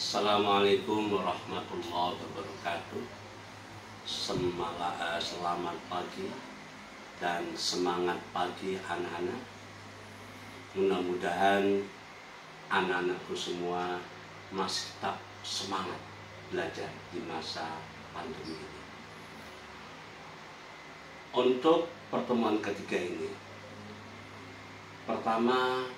Assalamualaikum warahmatullahi wabarakatuh. Selamat pagi dan semangat pagi anak-anak. Mudah-mudahan anak-anakku semua masih tetap semangat belajar di masa pandemi ini. Untuk pertemuan ketiga ini, pertama,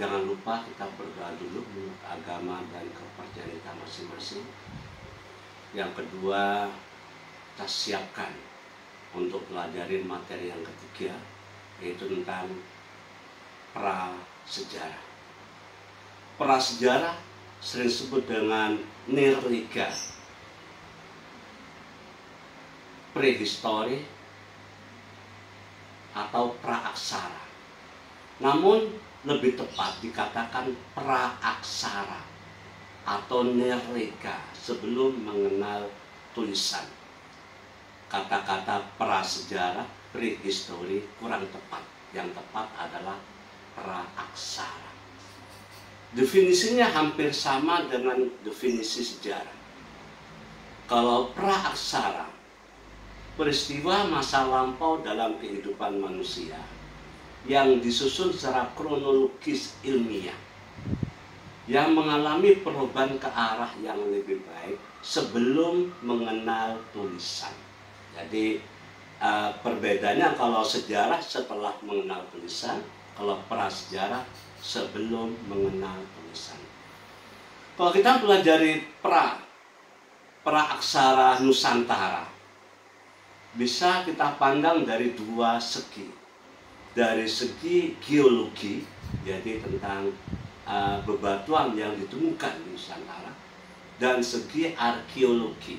jangan lupa kita berdoa dulu menurut agama dan kepercayaan kita masing-masing. Yang kedua, kita siapkan untuk pelajarin materi yang ketiga, yaitu tentang prasejarah. Prasejarah sering disebut dengan nirliga, prehistori, atau praaksara. Namun lebih tepat dikatakan praaksara atau nirliga sebelum mengenal tulisan. Kata-kata prasejarah, prehistori kurang tepat. Yang tepat adalah praaksara. Definisinya hampir sama dengan definisi sejarah. Kalau praaksara, peristiwa masa lampau dalam kehidupan manusia yang disusun secara kronologis ilmiah, yang mengalami perubahan ke arah yang lebih baik sebelum mengenal tulisan. Jadi perbedaannya, kalau sejarah setelah mengenal tulisan, kalau prasejarah sebelum mengenal tulisan. Kalau kita pelajari praaksara Nusantara, bisa kita pandang dari dua segi. Dari segi geologi, jadi tentang bebatuan yang ditemukan di Nusantara, dan segi arkeologi.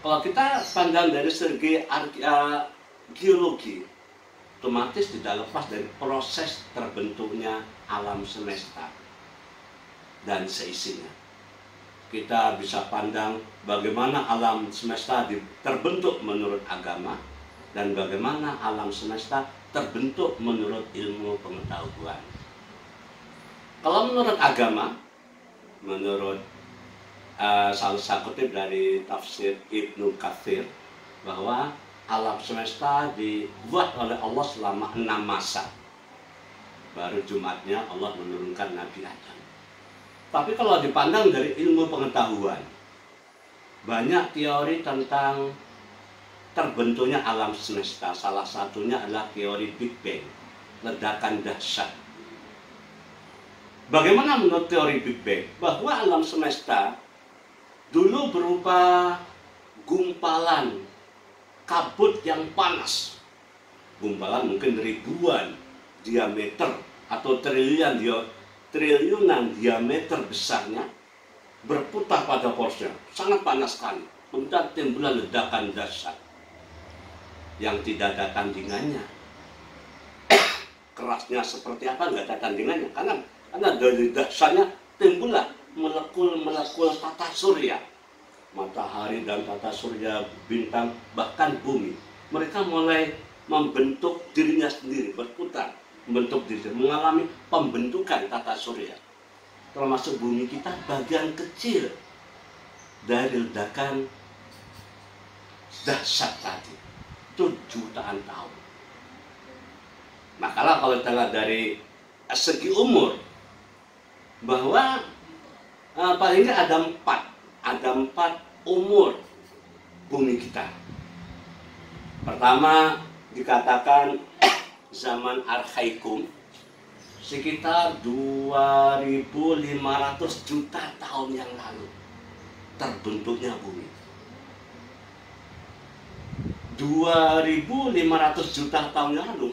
Kalau kita pandang dari segi geologi, otomatis tidak lepas dari proses terbentuknya alam semesta dan seisinya. Kita bisa pandang bagaimana alam semesta terbentuk menurut agama, dan bagaimana alam semesta terbentuk menurut ilmu pengetahuan. Kalau menurut agama, menurut salah kutip dari tafsir Ibnu Katsir, bahwa alam semesta dibuat oleh Allah selama 6 masa. Baru Jumatnya Allah menurunkan Nabi Adam. Tapi kalau dipandang dari ilmu pengetahuan, banyak teori tentang terbentuknya alam semesta. Salah satunya adalah teori Big Bang, ledakan dahsyat. Bagaimana menurut teori Big Bang? Bahwa alam semesta dulu berupa gumpalan kabut yang panas. Gumpalan mungkin ribuan diameter atau triliunan diameter besarnya, berputar pada porsinya, sangat panas sekali. Kemudian timbullah ledakan dahsyat yang tidak ada tandingannya. Kerasnya seperti apa nggak ada tandingannya, karena dari dahsyatnya timbullah molekul-molekul tata surya, matahari dan tata surya, bintang, bahkan bumi. Mereka mulai membentuk dirinya sendiri, berputar, membentuk diri, mengalami pembentukan tata surya. Termasuk bumi kita bagian kecil dari ledakan dahsyat tadi. Itu jutaan tahun. Maka kalau kita lihat dari segi umur, bahwa paling tidak ada empat umur bumi kita. Pertama, dikatakan zaman Arkaikum, sekitar 2.500 juta tahun yang lalu terbentuknya bumi. 2.500 juta tahun yang lalu,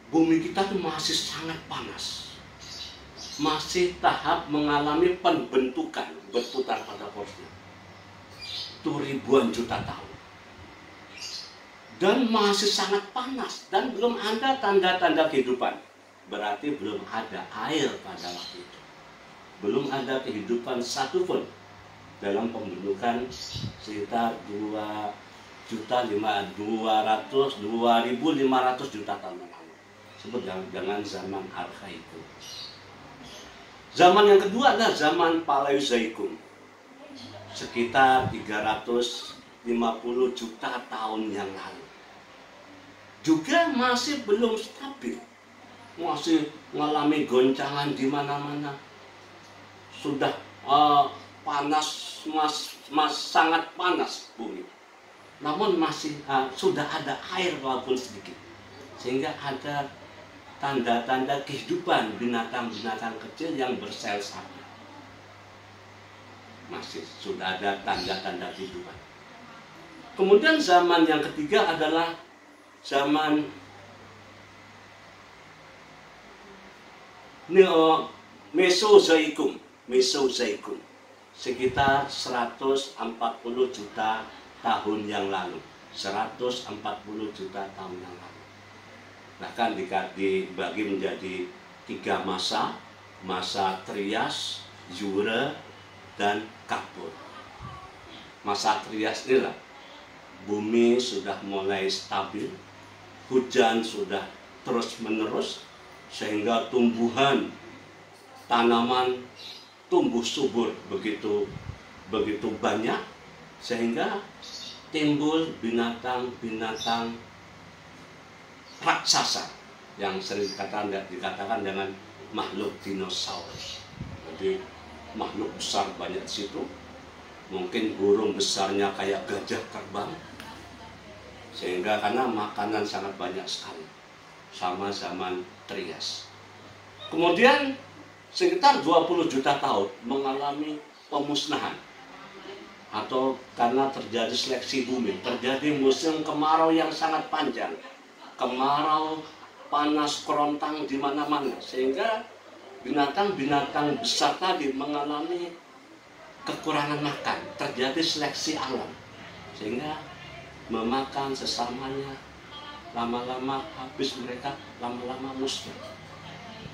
bumi kita tuh masih sangat panas, masih tahap mengalami pembentukan, berputar pada porsinya. Itu ribuan juta tahun, dan masih sangat panas, dan belum ada tanda-tanda kehidupan. Berarti belum ada air pada waktu itu, belum ada kehidupan satupun dalam pembentukan sekitar 2.500 juta tahun yang lalu. Sebut dengan zaman Arkaikum. Zaman yang kedua adalah zaman Paleozoikum, sekitar 350 juta tahun yang lalu. Juga masih belum stabil, masih mengalami goncangan di mana-mana. Sudah panas, sangat panas bumi. Namun masih sudah ada air walaupun sedikit, sehingga ada tanda-tanda kehidupan binatang-binatang kecil yang bersel satu. Masih sudah ada tanda-tanda kehidupan. Kemudian zaman yang ketiga adalah zaman Mesozoikum. Mesozoikum sekitar 140 juta tahun yang lalu. 140 juta tahun yang lalu. Bahkan dibagi menjadi 3 masa: masa Trias, Jura, dan Kapur. Masa Trias inilah bumi sudah mulai stabil, hujan sudah terus-menerus, sehingga tumbuhan tanaman tumbuh subur begitu banyak, sehingga timbul binatang-binatang raksasa yang sering dikatakan dengan makhluk dinosaurus. Jadi makhluk besar banyak di situ. Mungkin burung besarnya kayak gajah terbang, sehingga karena makanan sangat banyak sekali sama zaman Trias. Kemudian sekitar 20 juta tahun mengalami pemusnahan, atau karena terjadi seleksi bumi, terjadi musim kemarau yang sangat panjang, kemarau panas kerontang di mana-mana, sehingga binatang-binatang besar tadi mengalami kekurangan makan, terjadi seleksi alam, sehingga memakan sesamanya, lama-lama habis mereka, lama-lama musnah.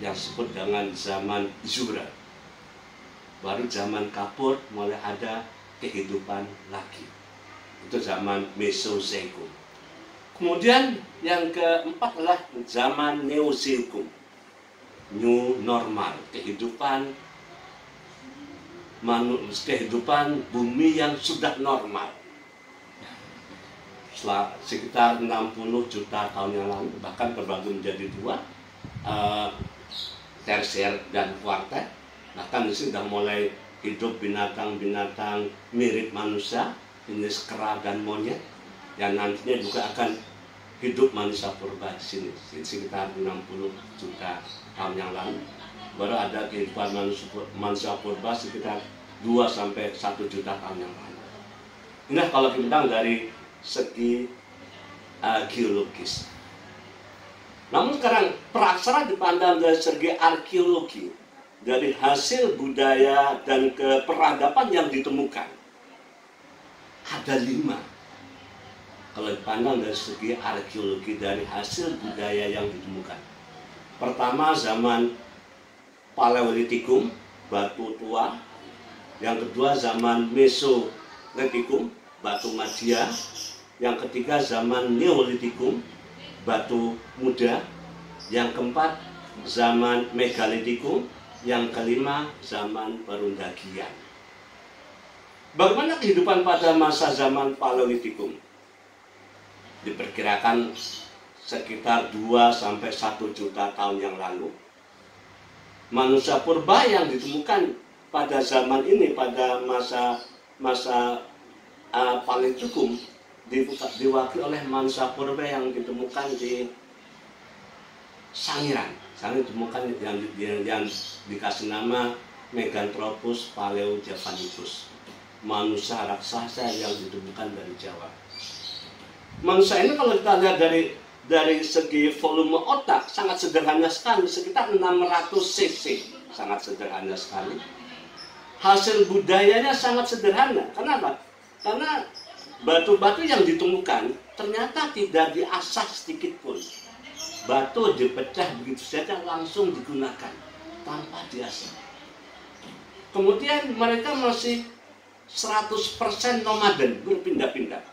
Yang disebut dengan zaman Jura. Baru zaman Kapur mulai ada kehidupan lagi. Itu zaman Mesozoikum. Kemudian yang keempat adalah zaman Neozoikum. New normal, kehidupan bumi yang sudah normal. Setelah sekitar 60 juta tahun yang lalu, bahkan terbagi menjadi 2, tersier dan kuarter. Bahkan di sini sudah mulai hidup binatang-binatang mirip manusia, jenis kera dan monyet, yang nantinya juga akan hidup manusia purba di sini sekitar 60 juta tahun yang lalu. Baru ada kehidupan manusia purba sekitar 2 sampai 1 juta tahun yang lalu. Ini kalau kita bilang dari segi geologis. Namun sekarang praksara dipandang dari segi arkeologi, dari hasil budaya dan keperadaban yang ditemukan. Ada 5. Kalau dipandang dari segi arkeologi, dari hasil budaya yang ditemukan. Pertama, zaman Paleolitikum, batu tua. Yang kedua, zaman Mesolitikum, batu madia. Yang ketiga, zaman Neolitikum, batu muda. Yang keempat, zaman Megalitikum. Yang kelima, zaman Perundagian. Bagaimana kehidupan pada masa zaman Paleolitikum? Diperkirakan sekitar 2 sampai 1 juta tahun yang lalu. Manusia purba yang ditemukan pada zaman ini, pada masa Paleolitikum, diwakili oleh manusia purba yang ditemukan di Sangiran. Sangiran ditemukan yang dikasih nama Meganthropus paleojavanicus, manusia raksasa yang ditemukan dari Jawa. Manusia ini kalau kita lihat dari segi volume otak sangat sederhana sekali, sekitar 600 cc, sangat sederhana sekali. Hasil budayanya sangat sederhana. Kenapa? Karena batu-batu yang ditemukan ternyata tidak diasah sedikit pun. Batu dipecah begitu saja langsung digunakan tanpa diasah. Kemudian mereka masih 100% nomaden, berpindah-pindah.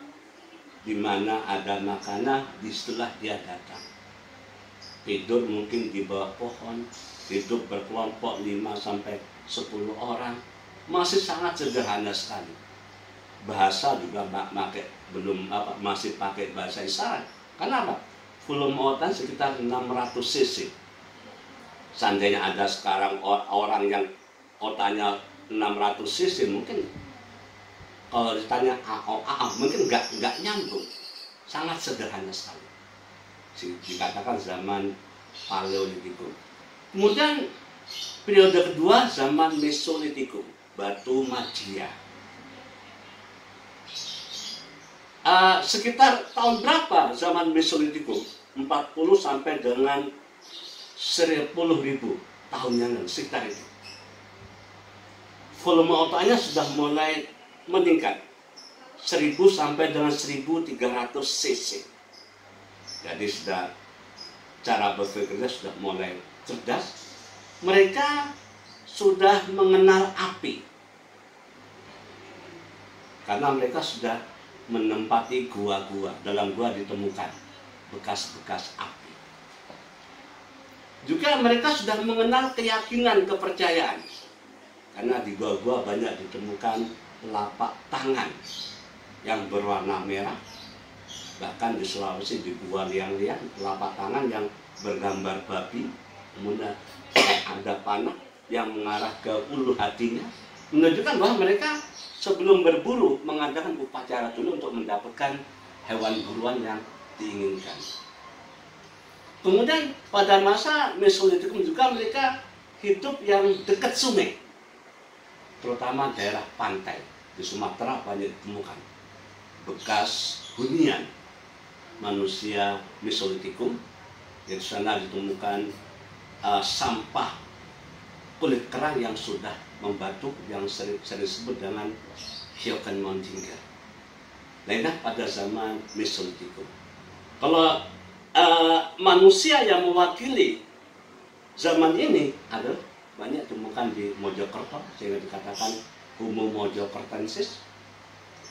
Di mana ada makanan, disitulah dia datang. tidur mungkin di bawah pohon, hidup berkelompok 5 sampai 10 orang, masih sangat sederhana sekali. Bahasa juga masih pakai bahasa isyarat. Kenapa? Volume otak sekitar 600 cc. Seandainya ada sekarang orang yang otaknya 600 cc, mungkin kalau ditanya mungkin nggak nyambung. Sangat sederhana sekali. Dikatakan zaman Paleolitikum. Kemudian periode kedua zaman Mesolitikum, batu magia. Sekitar tahun berapa zaman Mesolitikum? 40 sampai dengan 10.000 tahun yang lalu, sekitar itu. Volume otaknya sudah mulai meningkat, 1000 sampai dengan 1300 cc. Jadi sudah cara berpikirnya sudah mulai cerdas. Mereka sudah mengenal api, karena mereka sudah menempati gua-gua. Dalam gua ditemukan bekas-bekas api. Juga mereka sudah mengenal keyakinan, kepercayaan, karena di gua-gua banyak ditemukan telapak tangan yang berwarna merah. Bahkan di Sulawesi, di Gua Liang-Liang, telapak tangan yang bergambar babi. Kemudian ada panah yang mengarah ke ulu hatinya, menunjukkan bahwa mereka sebelum berburu mengadakan upacara dulu untuk mendapatkan hewan buruan yang diinginkan. Kemudian pada masa Mesolitikum juga mereka hidup yang dekat sungai, terutama daerah pantai. Di Sumatera banyak ditemukan bekas hunian manusia Mesolitikum. Di sana ditemukan sampah kulit kerang yang sudah membatuk, yang sering disebut dengan Hyokenmondinger. Lainnya pada zaman Mesolitikum. Kalau manusia yang mewakili zaman ini adalah banyak ditemukan di Mojokerto, sehingga dikatakan Homo mojokertensis.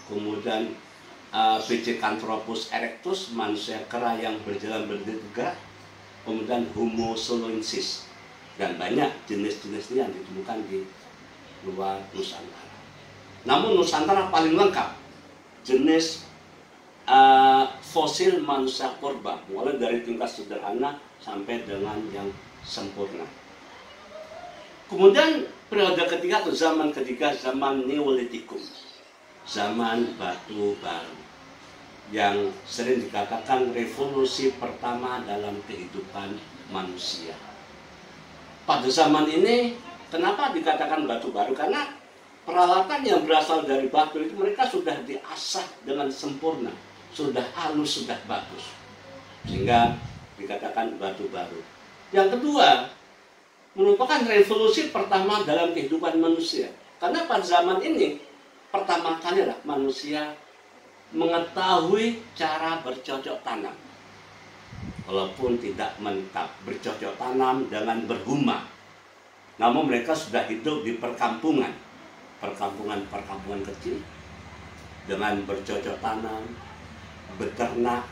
Kemudian Pithecanthropus erectus, manusia kera yang berjalan bergerak. Kemudian Homo soloensis, dan banyak jenis-jenisnya yang ditemukan di luar Nusantara. Namun Nusantara paling lengkap jenis fosil manusia purba, mulai dari tingkat sederhana sampai dengan yang sempurna. Kemudian periode ketiga atau zaman ketiga, zaman Neolitikum, zaman batu baru, yang sering dikatakan revolusi pertama dalam kehidupan manusia. Pada zaman ini, kenapa dikatakan batu baru? Karena peralatan yang berasal dari batu itu mereka sudah diasah dengan sempurna, sudah halus, sudah bagus, sehingga dikatakan batu baru. Yang kedua, merupakan revolusi pertama dalam kehidupan manusia, karena pada zaman ini pertama kalilah manusia mengetahui cara bercocok tanam, walaupun tidak mentap bercocok tanam dengan berhuma. Namun mereka sudah hidup di perkampungan kecil dengan bercocok tanam, beternak,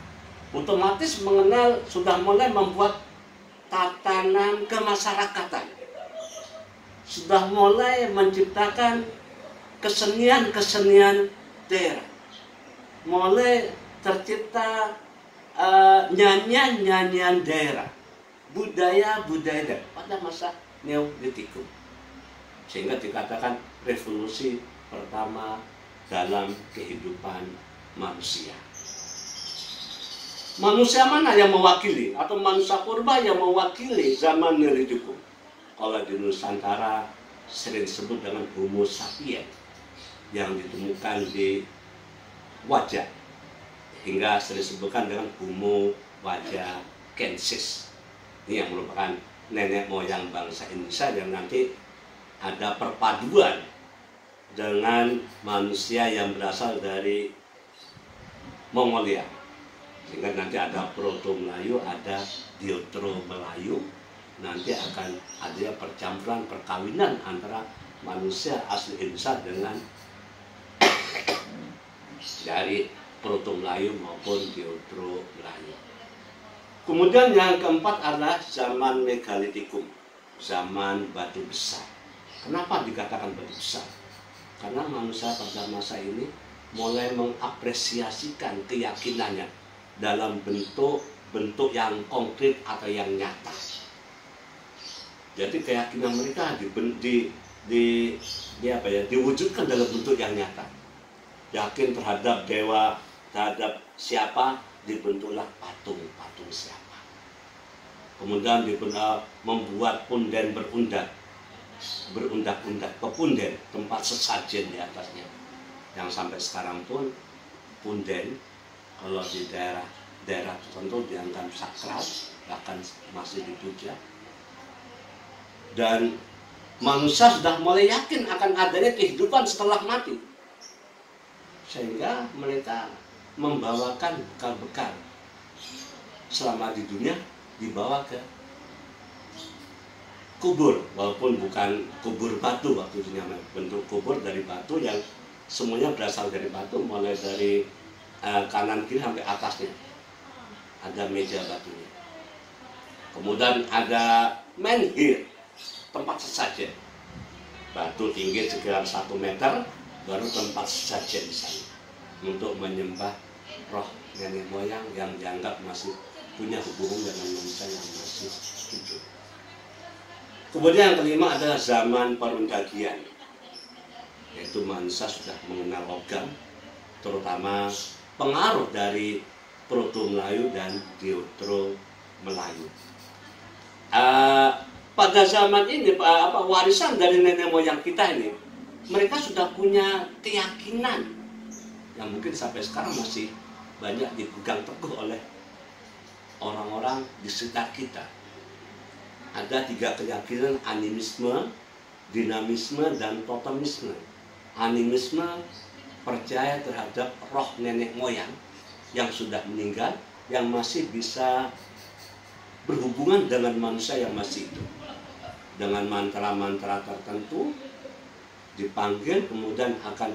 otomatis mengenal, sudah mulai membuat tatanan kemasyarakatan, sudah mulai menciptakan kesenian-kesenian daerah, mulai tercipta nyanyian-nyanyian daerah, budaya-budaya daerah pada masa Neolitikum, sehingga dikatakan revolusi pertama dalam kehidupan manusia. Manusia mana yang mewakili atau manusia purba yang mewakili zaman Neolitikum? Kalau di Nusantara sering disebut dengan Homo sapiens yang ditemukan di Wajah, hingga sering disebutkan dengan Homo wajakensis. Ini yang merupakan nenek moyang bangsa Indonesia, yang nanti ada perpaduan dengan manusia yang berasal dari Mongolia, sehingga nanti ada Proto Melayu, ada Diotro Melayu. Nanti akan ada percampuran, perkawinan antara manusia asli Indonesia dengan dari Proto Melayu maupun Diotro Melayu. Kemudian yang keempat adalah zaman megalitikum, zaman batu besar. Kenapa dikatakan batu besar? Karena manusia pada masa ini mulai mengapresiasikan keyakinannya dalam bentuk yang konkret atau yang nyata. Jadi keyakinan mereka diwujudkan dalam bentuk yang nyata. Yakin terhadap dewa, terhadap siapa, dibentuklah patung siapa. Kemudian membuat punden berundak pepunden, tempat sesajen di atasnya. Yang sampai sekarang pun punden kalau di daerah tertentu dianggap sakral, bahkan masih dipuja. Dan manusia sudah mulai yakin akan adanya kehidupan setelah mati, sehingga mereka membawakan bekal-bekal selama di dunia, dibawa ke kubur, walaupun bukan kubur batu waktu itu namanya, bentuk kubur dari batu yang semuanya berasal dari batu, mulai dari kanan kiri sampai atasnya ada meja batunya. Kemudian ada menhir, tempat sesajen, batu tinggi sekitar 1 meter, baru tempat sesajen di sana untuk menyembah roh nenek moyang yang dianggap masih punya hubungan dengan manusia yang masih hidup. Kemudian yang kelima adalah zaman perundagian, yaitu manusia sudah mengenal logam, terutama pengaruh dari Proto Melayu dan Deutero Melayu. Pada zaman ini warisan dari nenek moyang kita ini, mereka sudah punya keyakinan yang mungkin sampai sekarang masih banyak dipegang teguh oleh orang-orang di sekitar kita. Ada 3 keyakinan: animisme, dinamisme, dan totemisme. Animisme percaya terhadap roh nenek moyang yang sudah meninggal, yang masih bisa berhubungan dengan manusia yang masih hidup. Dengan mantra-mantra tertentu dipanggil, kemudian akan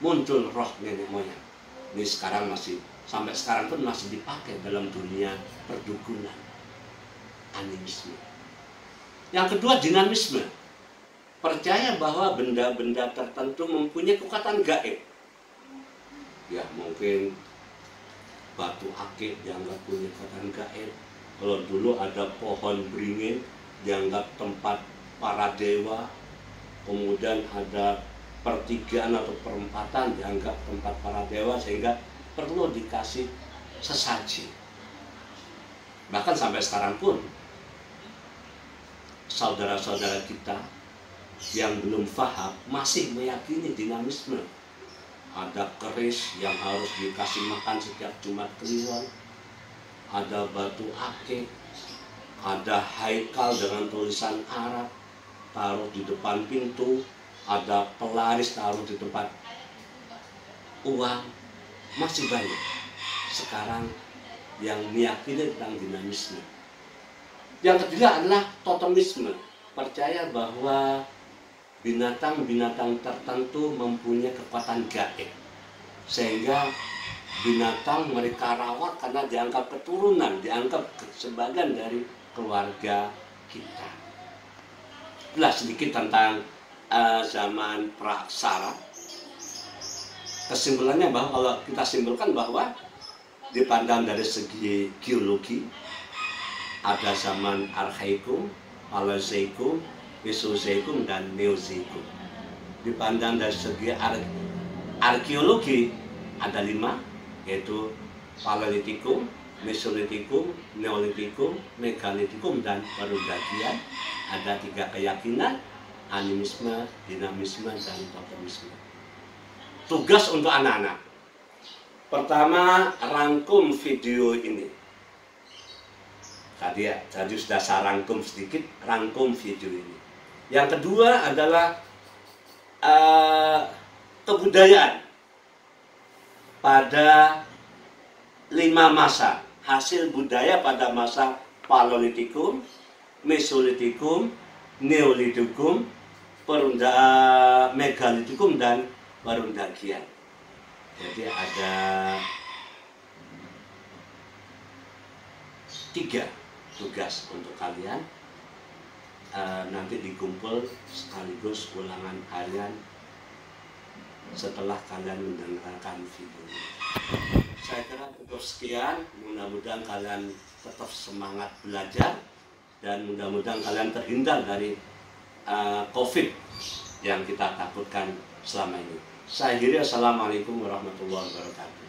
muncul roh nenek moyang. Ini sekarang sampai sekarang pun masih dipakai dalam dunia perdukunan. Animisme. Yang kedua, dinamisme. Percaya bahwa benda-benda tertentu mempunyai kekuatan gaib. Ya, mungkin batu akik dianggap punya kekuatan gaib. Kalau dulu ada pohon beringin dianggap tempat para dewa. Kemudian ada pertigaan atau perempatan dianggap tempat para dewa, sehingga perlu dikasih sesaji. Bahkan sampai sekarang pun saudara-saudara kita yang belum paham masih meyakini dinamisme. Ada keris yang harus dikasih makan setiap Jumat Kliwon, ada batu akik, ada haikal dengan tulisan Arab taruh di depan pintu, ada pelaris taruh di tempat uang. Masih banyak sekarang yang meyakini tentang dinamisme. Yang ketiga adalah totemisme. Percaya bahwa binatang-binatang tertentu mempunyai kekuatan gaib, sehingga binatang mereka rawat karena dianggap keturunan, dianggap sebagian dari keluarga kita. Itulah sedikit tentang zaman praksara. Kesimpulannya bahwa kalau kita simpulkan bahwa dipandang dari segi geologi, ada zaman Archaikum, Paleozoikum, Mesozoikum, dan Neozoikum. Dipandang dari segi arkeologi ada 5, yaitu Paleolitikum, Mesolitikum, Neolitikum, Megalitikum, dan Perundagian. Ada 3 keyakinan: animisme, dinamisme, dan totemisme. Tugas untuk anak-anak. Pertama, rangkum video ini. Tadi sudah saya rangkum sedikit, rangkum video ini. Yang kedua adalah kebudayaan pada 5 masa. Hasil budaya pada masa Paleolitikum, Mesolitikum, Neolitikum, Megalitikum, dan Perundagian. Jadi ada 3 tugas untuk kalian. Nanti dikumpul sekaligus ulangan harian setelah kalian mendengarkan video ini. Saya kira cukup sekian. Mudah-mudahan kalian tetap semangat belajar dan mudah-mudahan kalian terhindar dari COVID yang kita takutkan selama ini. Saya akhiri, assalamualaikum warahmatullahi wabarakatuh.